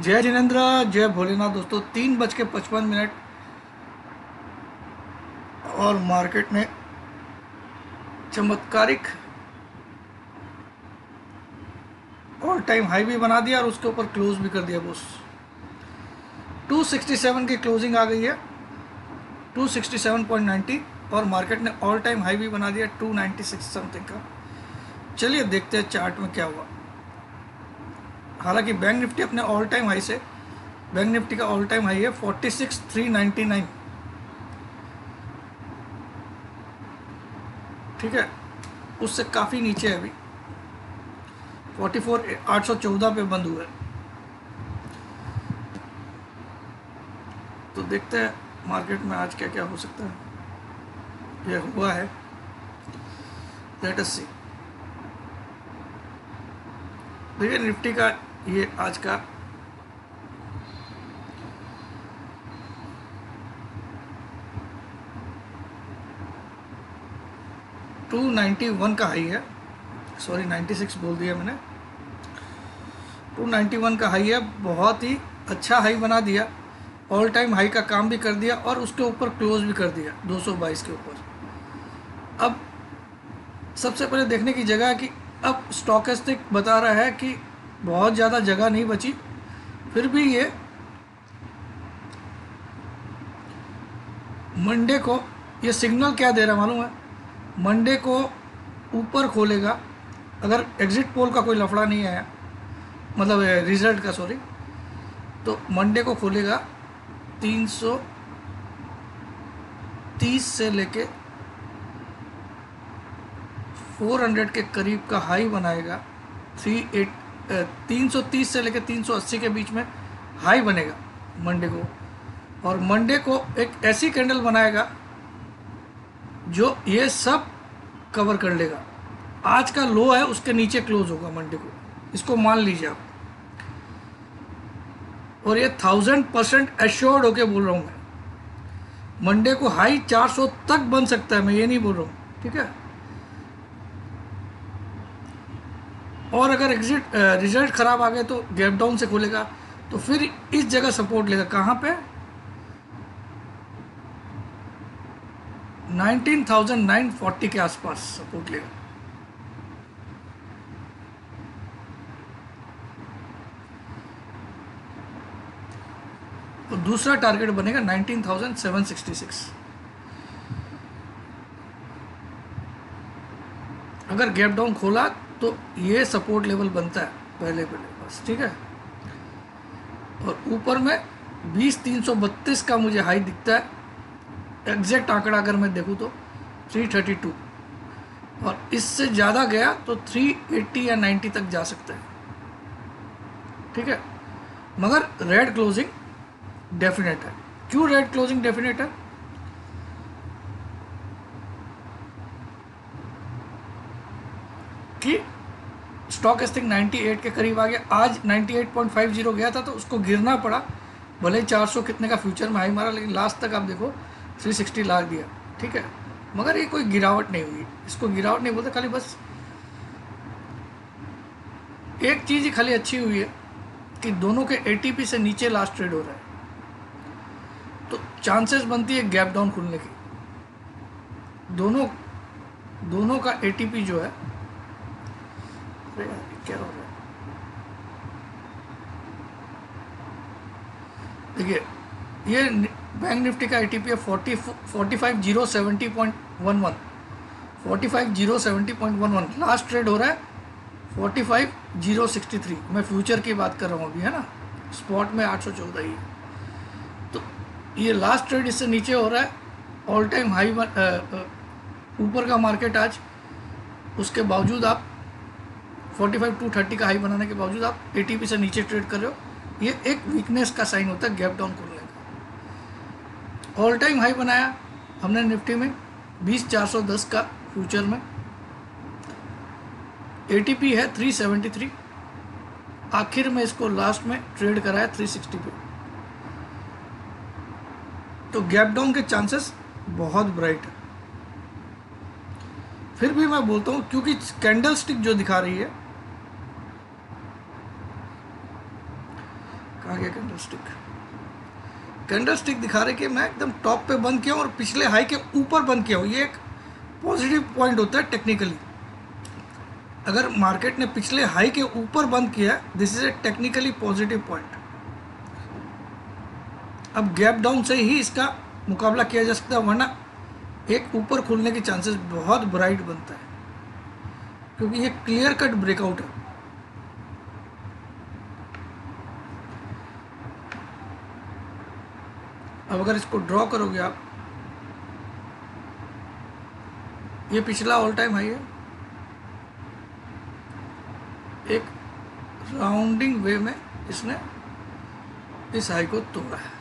जय जिनेन्द्र, जय भोलेनाथ। दोस्तों 3:55 और मार्केट ने चमत्कारिक ऑल टाइम हाई भी बना दिया और उसके ऊपर क्लोज भी कर दिया बॉस। 267 की क्लोजिंग आ गई है, 267.90, और मार्केट ने ऑल टाइम हाई भी बना दिया 296 समथिंग का। चलिए देखते हैं चार्ट में क्या हुआ। हालांकि बैंक निफ्टी अपने ऑल टाइम हाई से, बैंक निफ्टी का ऑल टाइम हाई है 46,399, ठीक है, उससे काफ़ी नीचे है अभी, 44,814 पे बंद हुआ है। तो देखते हैं मार्केट में आज क्या क्या हो सकता है। ये हुआ है, लेट अस सी। देखिए निफ्टी का ये आज का $291 का हाई है, सॉरी 96 बोल दिया मैंने, 291 का हाई है। बहुत ही अच्छा हाई बना दिया, ऑल टाइम हाई का काम भी कर दिया और उसके ऊपर क्लोज भी कर दिया 222 के ऊपर। अब सबसे पहले देखने की जगह है कि अब स्टॉकेस्टिक बता रहा है कि बहुत ज़्यादा जगह नहीं बची, फिर भी ये मंडे को ये सिग्नल क्या दे रहा है मालूम है? मंडे को ऊपर खोलेगा, अगर एग्जिट पोल का कोई लफड़ा नहीं आया, मतलब रिजल्ट का, सॉरी, तो मंडे को खोलेगा 330 से लेके 400 के करीब का हाई बनाएगा। 330 से लेके 380 के बीच में हाई बनेगा मंडे को, और मंडे को एक ऐसी कैंडल बनाएगा जो ये सब कवर कर लेगा। आज का लो है उसके नीचे क्लोज होगा मंडे को, इसको मान लीजिए आप। और ये 1000% एश्योर्ड होके बोल रहा हूँ मैं, मंडे को हाई 400 तक बन सकता है, मैं ये नहीं बोल रहा हूँ, ठीक है। और अगर एग्जिट रिजल्ट खराब आ गए तो गैप डाउन से खोलेगा, तो फिर इस जगह सपोर्ट लेगा, कहाँ पे? 19,940 के आसपास सपोर्ट लेगा। और दूसरा टारगेट बनेगा 19,766। अगर गैप डाउन खोला तो ये सपोर्ट लेवल बनता है पहले बस, ठीक है। और ऊपर में 20,332 का मुझे हाई दिखता है, एग्जैक्ट आंकड़ा अगर मैं देखूँ तो 332, और इससे ज़्यादा गया तो 380 या 90 तक जा सकता है, ठीक है। मगर रेड क्लोजिंग डेफिनेट है। क्यों रेड क्लोजिंग डेफिनेट है? कि स्टॉकेस्टिक 98 के करीब आ गया, आज 98.50 गया था तो उसको गिरना पड़ा, भले 400 कितने का फ्यूचर में हाई मारा, लेकिन लास्ट तक आप देखो 360 लाख दिया, ठीक है। मगर ये कोई गिरावट नहीं हुई, इसको गिरावट नहीं बोलते, खाली बस एक चीज़ ही खाली अच्छी हुई है कि दोनों के एटीपी से नीचे लास्ट ट्रेड हो रहा है, तो चांसेस बनती है गैप डाउन खुलने की। दोनों का एटीपी जो है, अरे यार क्या हो रहा है, देखिए ये बैंक निफ्टी का एटीपी है 45,070.11, 45,070.11, लास्ट ट्रेड हो रहा है 45,063। मैं फ्यूचर की बात कर रहा हूँ अभी, है ना, स्पॉट में 814 ही है। तो ये लास्ट ट्रेड इससे नीचे हो रहा है, ऑल टाइम हाई ऊपर का मार्केट आज, उसके बावजूद आप 45,230 का हाई बनाने के बावजूद आप एटीपी से नीचे ट्रेड कर रहे हो, ये एक वीकनेस का साइन होता है गैप डाउन खोलने का। ऑल टाइम हाई बनाया हमने निफ्टी में 20,410 का फ्यूचर में, एटीपी है 373, आखिर में इसको लास्ट में ट्रेड कराया 360 पे, तो गैप डाउन के चांसेस बहुत ब्राइट है। फिर भी मैं बोलता हूँ, क्योंकि कैंडल स्टिक जो दिखा रही है कहाँ गया कैंडलस्टिक? कैंडलस्टिक दिखा रहे कि मैं एकदम टॉप पे बंद किया हूँ और पिछले हाई के ऊपर बंद किया हूँ। ये एक पॉजिटिव पॉइंट होता है टेक्निकली। अगर मार्केट ने पिछले हाई के ऊपर बंद किया, this is a technically positive point. अब गैप डाउन से ही इसका मुकाबला किया जा सकता है, वरना एक ऊपर खुलने के चांसेस बहुत ब्राइट बनता है, क्योंकि ये क्लियर कट ब्रेकआउट है। अब अगर इसको ड्रॉ करोगे आप, ये पिछला ऑल टाइम हाई है, एक राउंडिंग वे में इसने इस हाई को तोड़ा है।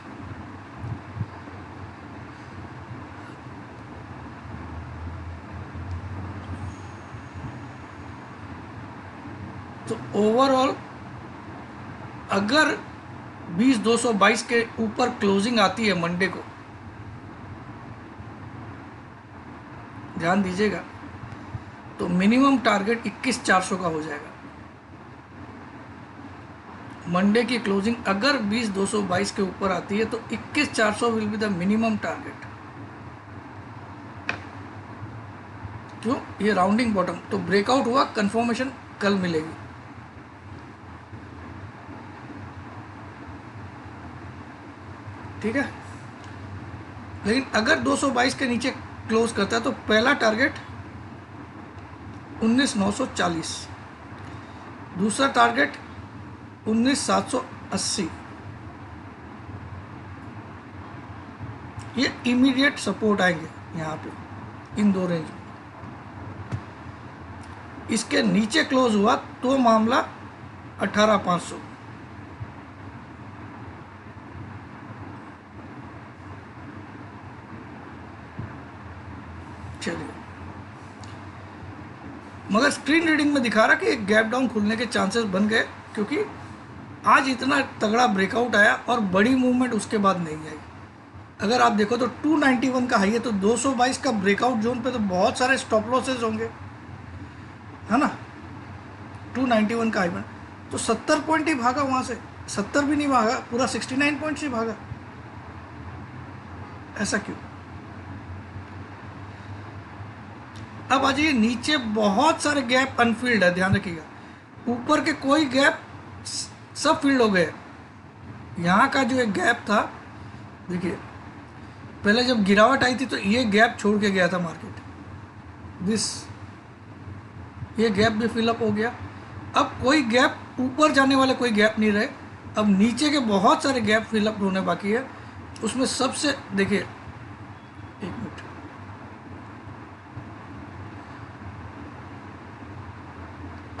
तो ओवरऑल अगर 20,222 के ऊपर क्लोजिंग आती है मंडे को, ध्यान दीजिएगा, तो मिनिमम टारगेट 21,400 का हो जाएगा। मंडे की क्लोजिंग अगर 20,222 के ऊपर आती है तो 21,400 will be the minimum target. क्यों? ये राउंडिंग बॉटम, तो ब्रेकआउट हुआ, कंफर्मेशन कल मिलेगी। ठीक है, लेकिन अगर 222 के नीचे क्लोज करता है तो पहला टारगेट 19,940, दूसरा टारगेट 19,780। ये इमीडिएट सपोर्ट आएंगे यहाँ पे इन दो रेंज में। इसके नीचे क्लोज हुआ तो मामला 18,500। चलिए, मगर स्क्रीन रीडिंग में दिखा रहा कि एक गैप डाउन खुलने के चांसेस बन गए, क्योंकि आज इतना तगड़ा ब्रेकआउट आया और बड़ी मूवमेंट उसके बाद नहीं आई। अगर आप देखो तो 291 का हाई है, तो 222 का ब्रेकआउट जोन पे तो बहुत सारे स्टॉप लॉसेस होंगे, है ना। 291 का हाई बना तो 70 पॉइंट ही भागा वहाँ से, 70 भी नहीं भागा, पूरा 69 पॉइंट्स ही भागा। ऐसा क्यों? अब आ जाइए नीचे, बहुत सारे गैप अनफिल्ड है, ध्यान रखिएगा। ऊपर के कोई गैप सब फील्ड हो गए। यहाँ का जो एक गैप था, देखिए पहले जब गिरावट आई थी तो ये गैप छोड़ के गया था मार्केट, ये गैप भी फिलअप हो गया। अब कोई गैप, ऊपर जाने वाले कोई गैप नहीं रहे, अब नीचे के बहुत सारे गैप फिलअप होने बाकी है। उसमें सबसे, देखिए एक मिनट,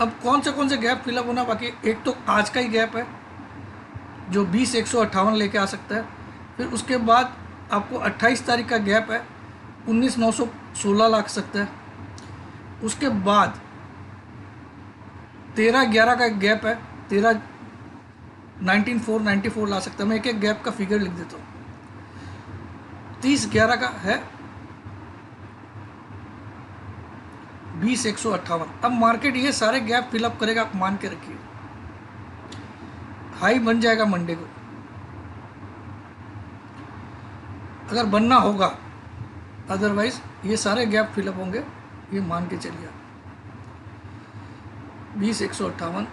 अब कौन से गैप फिलअप होना बाकी है? एक तो आज का ही गैप है जो 20,158 लेके आ सकता है। फिर उसके बाद आपको 28 तारीख का गैप है, 19,916 ला सकता है। उसके बाद 13/11 का एक गैप है, 19,494 ला सकता है। मैं एक एक गैप का फिगर लिख देता हूँ। 30/11 का है 20,158। अब मार्केट ये सारे गैप फिलअप करेगा, आप मान के रखिए, हाई बन जाएगा मंडे को, अगर बनना होगा, अदरवाइज ये सारे गैप फिलअप होंगे, ये मान के चलिए। 20,158,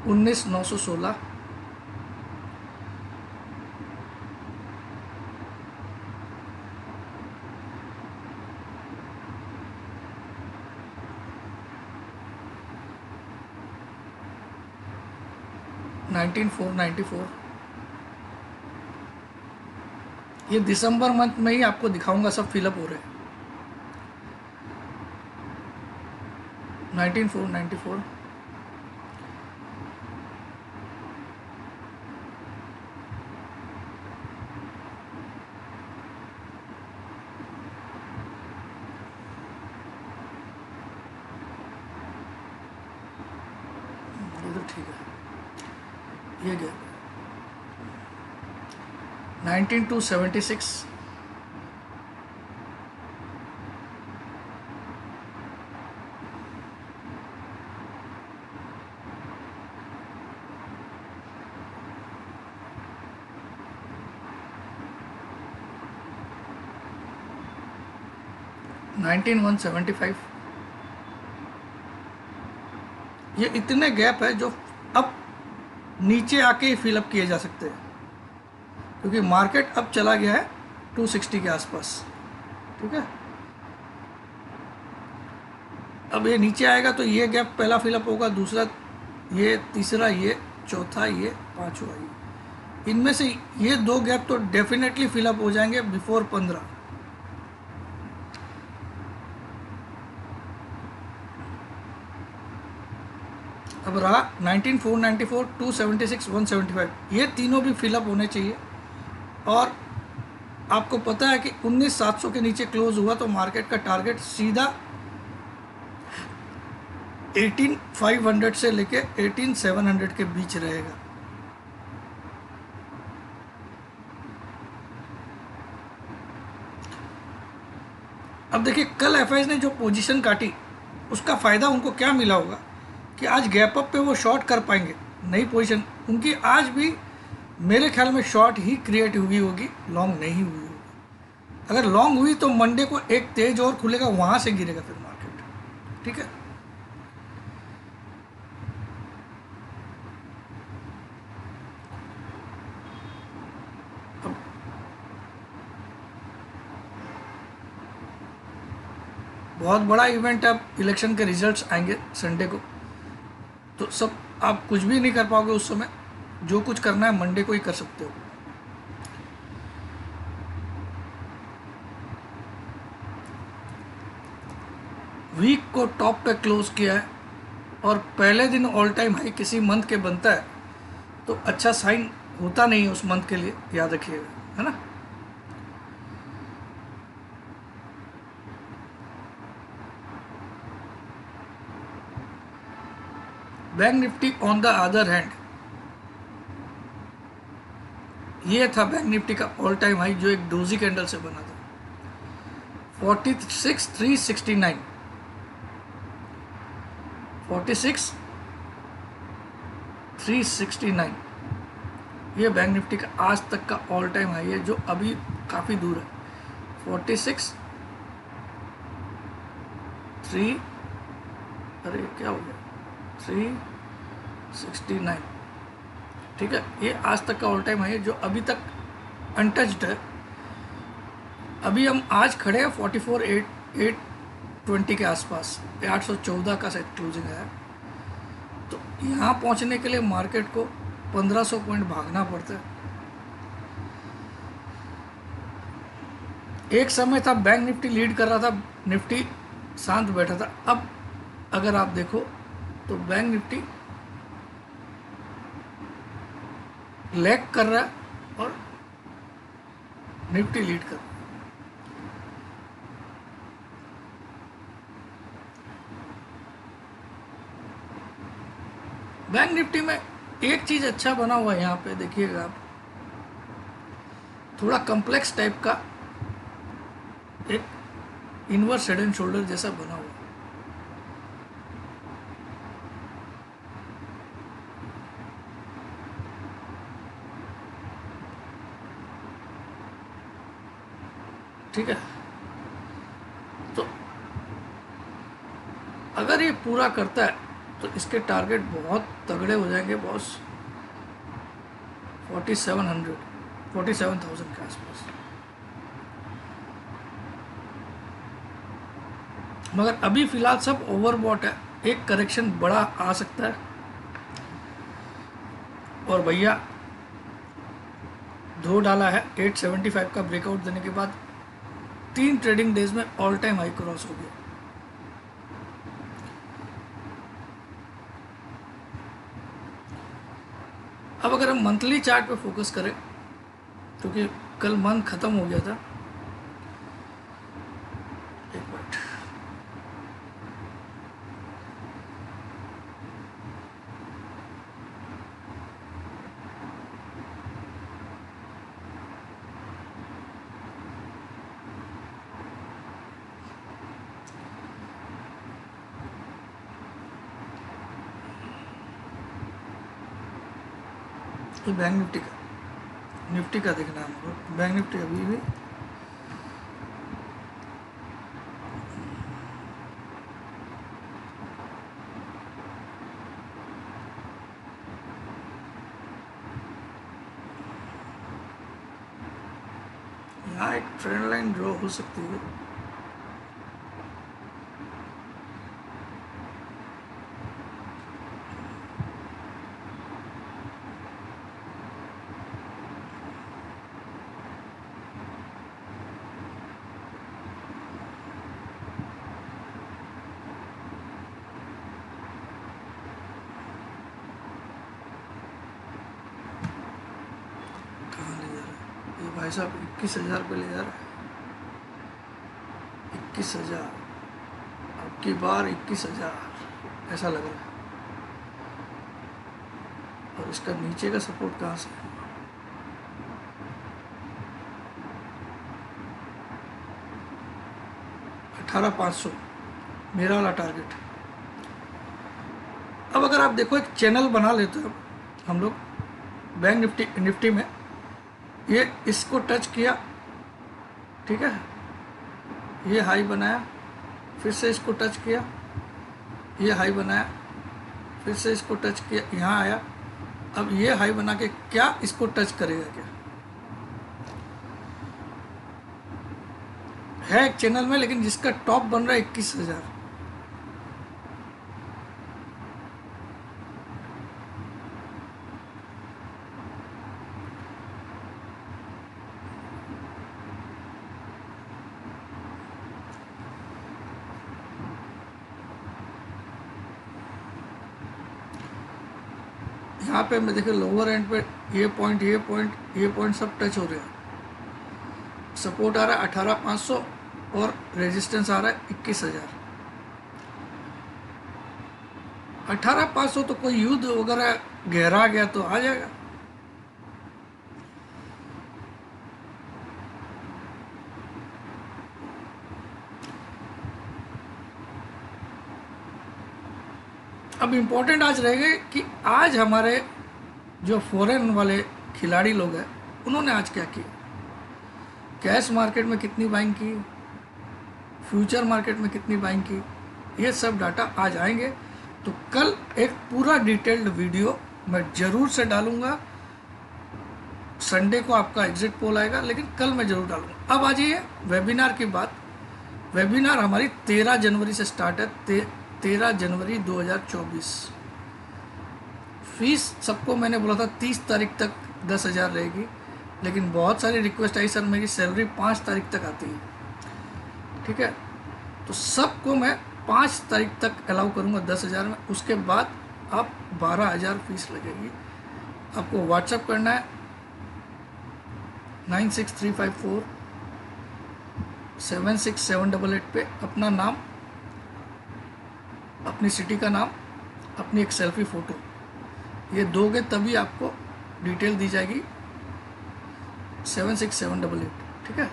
19,916, $19,494। ये दिसंबर मंथ में ही आपको दिखाऊंगा, सब फिलअप हो रहे हैं। 19,494, ये तो ठीक है, ये गया 19,276, 19,175। ये इतने गैप है जो अब नीचे आके ही फिलअप किए जा सकते हैं, क्योंकि मार्केट अब चला गया है 260 के आसपास। ठीक है, अब ये नीचे आएगा तो ये गैप पहला फिलअप होगा, दूसरा ये, तीसरा ये, चौथा ये, पांचवा ये। इनमें से ये दो गैप तो डेफिनेटली फिलअप हो जाएंगे बिफोर 15। अब रहा 19,494, 276, 175, ये तीनों भी फिलअप होने चाहिए। और आपको पता है कि 19,700 के नीचे क्लोज हुआ तो मार्केट का टारगेट सीधा 18,500 से लेके 18,700 के बीच रहेगा। अब देखिए कल एफआईज ने जो पोजीशन काटी उसका फ़ायदा उनको क्या मिला होगा कि आज गैप अप पे वो शॉर्ट कर पाएंगे। नई पोजीशन उनकी आज भी मेरे ख्याल में शॉर्ट ही क्रिएट हुई होगी, लॉन्ग नहीं हुई होगी। अगर लॉन्ग हुई तो मंडे को एक तेज और खुलेगा, वहाँ से गिरेगा फिर मार्केट। ठीक है, बहुत बड़ा इवेंट है, अब इलेक्शन के रिजल्ट्स आएंगे संडे को, तो सब आप कुछ भी नहीं कर पाओगे उस समय। जो कुछ करना है मंडे को ही कर सकते हो। वीक को टॉप पे क्लोज किया है और पहले दिन ऑल टाइम हाई किसी मंथ के बनता है तो अच्छा साइन होता नहीं है उस मंथ के लिए, याद रखिएगा, है ना। Bank Nifty on the other hand, ये था बैंक निफ्टी का ऑल टाइम हाई जो एक डोजी कैंडल से बना था 46,369, 46,369। ये बैंक निफ्टी का आज तक का ऑल टाइम हाई है जो अभी काफ़ी दूर है। 46,3, अरे क्या हो गया, 369। ठीक है, ये आज तक का ऑल टाइम हाई है जो अभी तक अनटच्ड है। अभी हम आज खड़े हैं 44,820 के आसपास, 814 का सेट क्लोजिंग है। तो यहाँ पहुँचने के लिए मार्केट को 1500 पॉइंट भागना पड़ता है। एक समय था बैंक निफ्टी लीड कर रहा था, निफ्टी शांत बैठा था। अब अगर आप देखो तो बैंक निफ्टी लैग कर रहा है और निफ्टी लीड कर रहा है। बैंक निफ्टी में एक चीज़ अच्छा बना हुआ है, यहाँ पे देखिएगा आप, थोड़ा कॉम्प्लेक्स टाइप का एक इनवर्स हेड एंड शोल्डर जैसा बना हुआ है। ठीक है, तो अगर ये पूरा करता है तो इसके टारगेट बहुत तगड़े हो जाएंगे बॉस, 47,000 के आसपास। मगर अभी फिलहाल सब ओवरबॉट है, एक करेक्शन बड़ा आ सकता है। और भैया धो डाला है 875 का ब्रेकआउट देने के बाद, 3 ट्रेडिंग डेज में ऑल टाइम हाई क्रॉस हो गया। अब अगर हम मंथली चार्ट पे फोकस करें, क्योंकि कल मंथ खत्म हो गया था, एक मिनट, ये बैंक निफ्टी का देखना है हमको। बैंक निफ्टी अभी भी यहाँ एक ट्रेंड लाइन ड्रॉ हो सकती है। कहाँ ले जा रहा है ये भाई साहब? 21,000 पे ले जा रहा है। 21,000 अब की बार 21,000 ऐसा लग रहा है। और इसका नीचे का सपोर्ट कहाँ से है? 18,500 मेरा वाला टारगेट। अब अगर आप देखो एक चैनल बना लेते हो हम लोग बैंक निफ्टी में, ये इसको टच किया, ठीक है, ये हाई बनाया, फिर से इसको टच किया, ये हाई बनाया, फिर से इसको टच किया, यहाँ आया। अब ये हाई बना के क्या इसको टच करेगा? क्या है एक चैनल में, लेकिन जिसका टॉप बन रहा है 21,000। यहाँ पे मैं देखे लोअर एंड पे ये पॉइंट सब टच हो रहे हैं। सपोर्ट आ रहा है 18,500 और रेजिस्टेंस आ रहा है 21,000। 18,500 तो कोई युद्ध वगैरह गहरा गया तो आ जाएगा। अब इम्पोर्टेंट आज रहेगा कि आज हमारे जो फॉरेन वाले खिलाड़ी लोग हैं उन्होंने आज क्या किया, कैश मार्केट में कितनी बाइंग की, फ्यूचर मार्केट में कितनी बाइंग की, ये सब डाटा आज आएंगे। तो कल एक पूरा डिटेल्ड वीडियो मैं ज़रूर से डालूंगा। संडे को आपका एग्जिट पोल आएगा, लेकिन कल मैं ज़रूर डालूंगा। अब आ जाइए वेबिनार की बात। वेबिनार हमारी 13 जनवरी से स्टार्ट है, 13 जनवरी 2024। फीस सबको मैंने बोला था 30 तारीख तक 10,000 रहेगी, लेकिन बहुत सारी रिक्वेस्ट आई, सर मेरी सैलरी 5 तारीख तक आती है, ठीक है, तो सबको मैं 5 तारीख तक अलाउ करूँगा 10,000 में। उसके बाद आप 12,000 फीस लगेगी। आपको व्हाट्सएप करना है 96354 76788 पे अपना नाम, अपनी सिटी का नाम, अपनी एक सेल्फी फ़ोटो, ये दोगे तभी आपको डिटेल दी जाएगी 76788, ठीक है।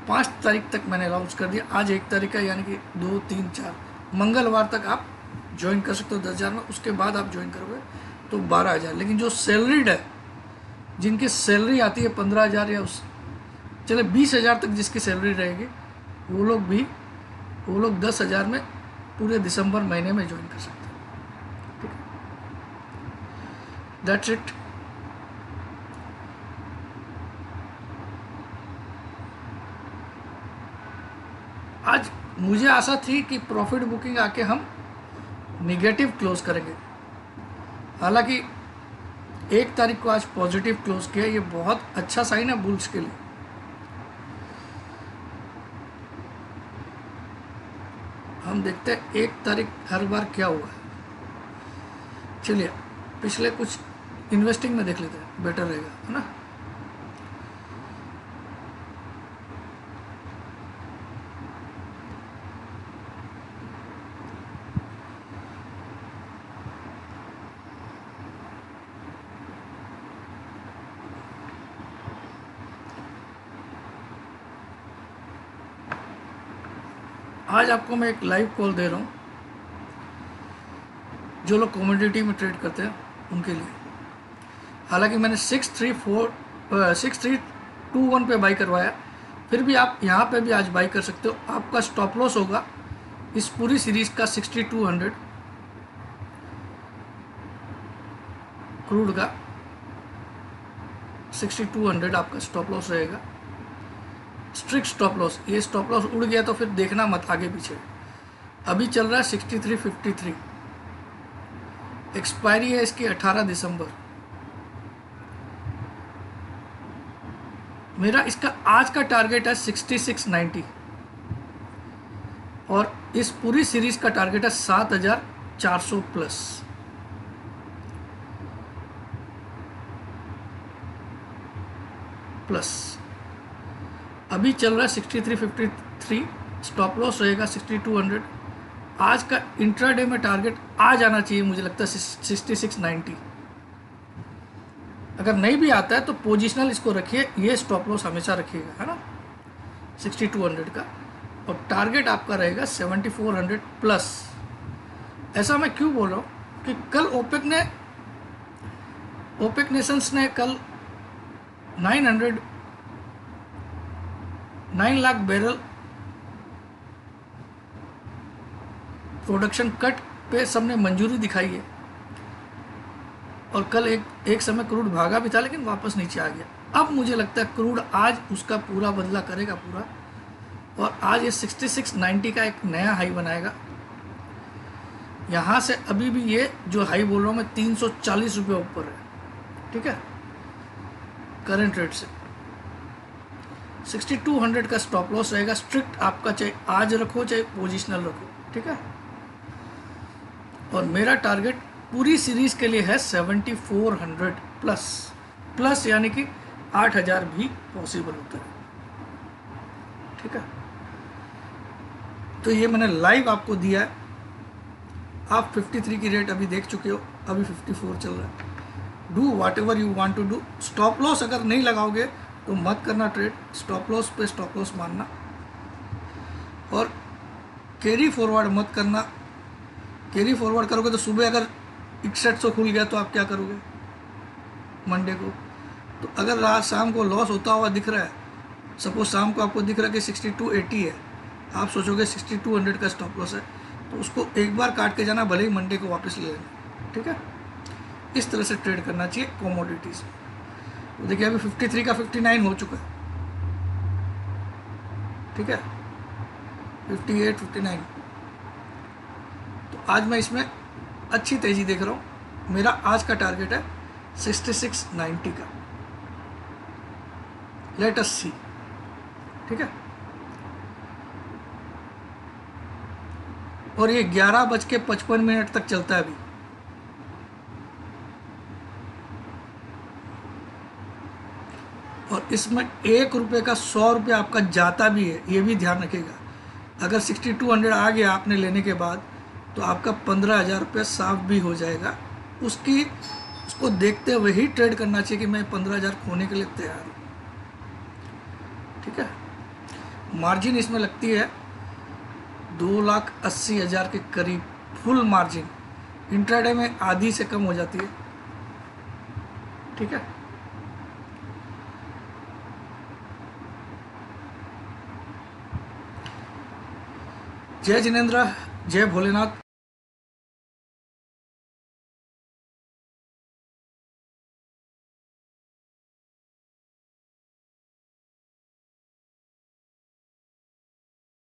5 तारीख तक मैंने अनाउंस कर दिया। आज 1 तारीख है, यानी कि 2, 3, 4 मंगलवार तक आप ज्वाइन कर सकते हो 10,000 में। उसके बाद आप ज्वाइन करोगे तो 12,000। लेकिन जो सैलरीड है, जिनकी सैलरी आती है 15,000 या उस चले 20,000 तक जिसकी सैलरी रहेगी, वो लोग 10,000 में पूरे दिसंबर महीने में ज्वाइन कर सकते हैं, ठीक है। That's it. आज मुझे आशा थी कि प्रॉफिट बुकिंग आके हम निगेटिव क्लोज करेंगे, हालांकि 1 तारीख को आज पॉजिटिव क्लोज किया। ये बहुत अच्छा साइन है बुल्स के लिए। हम देखते हैं 1 तारीख हर बार क्या हुआ। चलिए पिछले कुछ इन्वेस्टिंग में देख लेते हैं, बेटर रहेगा, है ना। आज आपको मैं एक लाइव कॉल दे रहा हूँ जो लोग कमोडिटी में ट्रेड करते हैं उनके लिए। हालांकि मैंने 6321 पे बाई करवाया, फिर भी आप यहाँ पे भी आज बाई कर सकते हो। आपका स्टॉप लॉस होगा इस पूरी सीरीज का 6200 क्रूड का 6200 आपका स्टॉप लॉस रहेगा, स्ट्रिक्ट स्टॉप लॉस। ये स्टॉप लॉस उड़ गया तो फिर देखना मत आगे पीछे। अभी चल रहा है 6353, एक्सपायरी है इसकी 18 दिसंबर। मेरा इसका आज का टारगेट है 6690 और इस पूरी सीरीज का टारगेट है 7400 प्लस। अभी चल रहा है 6353, स्टॉप लॉस रहेगा 6200। आज का इंट्राडे में टारगेट आ जाना चाहिए मुझे लगता है 6690। अगर नहीं भी आता है तो पोजिशनल इसको रखिए, ये स्टॉप लॉस हमेशा रखिएगा, है ना, 6200 का। और टारगेट आपका रहेगा 7400 प्लस। ऐसा मैं क्यों बोल रहा हूँ कि कल ओपेक नेशंस ने कल 9 लाख बैरल प्रोडक्शन कट पे सबने मंजूरी दिखाई है। और कल एक समय क्रूड भागा भी था लेकिन वापस नीचे आ गया। अब मुझे लगता है क्रूड आज उसका पूरा बदला करेगा पूरा, और आज ये 6690 का एक नया हाई बनाएगा। यहाँ से अभी भी ये जो हाई बोल रहा हूँ मैं 340 रुपये ऊपर है, ठीक है, करंट रेट से। 6200 का स्टॉप लॉस रहेगा, स्ट्रिक्ट आपका, चाहे आज रखो चाहे पोजिशनल रखो, ठीक है। और मेरा टारगेट पूरी सीरीज के लिए है 7400 प्लस यानी कि 8000 भी पॉसिबल होता है, ठीक है। तो ये मैंने लाइव आपको दिया है। आप 53 की रेट अभी देख चुके हो, अभी 54 चल रहा है। Do whatever you want to do. Stop loss अगर नहीं लगाओगे तो मत करना ट्रेड, स्टॉप लॉस पे स्टॉप लॉस मानना, और कैरी फॉरवर्ड मत करना। कैरी फॉरवर्ड करोगे तो सुबह अगर 6100 खुल गया तो आप क्या करोगे मंडे को। तो अगर रात शाम को लॉस होता हुआ दिख रहा है, सपोज शाम को आपको दिख रहा है कि 6280 है, आप सोचोगे 6200 का स्टॉप लॉस है, तो उसको एक बार काट के जाना, भले ही मंडे को वापस ले लेना, ठीक है। इस तरह से ट्रेड करना चाहिए कमोडिटीज। तो देखिए अभी 53 का 59 हो चुका है, ठीक है, 58 59। तो आज मैं इसमें अच्छी तेजी देख रहा हूँ। मेरा आज का टारगेट है 6690 का, लेट अस सी, ठीक है। और ये 11:55 तक चलता है अभी। और इसमें 1 रुपये का 100 रुपये आपका जाता भी है, ये भी ध्यान रखिएगा। अगर 6200 आ गया आपने लेने के बाद तो आपका 15,000 रुपये साफ भी हो जाएगा। उसको देखते हुए ही ट्रेड करना चाहिए कि मैं 15,000 खोने के लिए तैयार हूँ, ठीक है। मार्जिन इसमें लगती है 2,80,000 के करीब फुल मार्जिन। इंट्राडे में आधी से कम हो जाती है, ठीक है। जय जिनेंद्र, जय भोलेनाथ।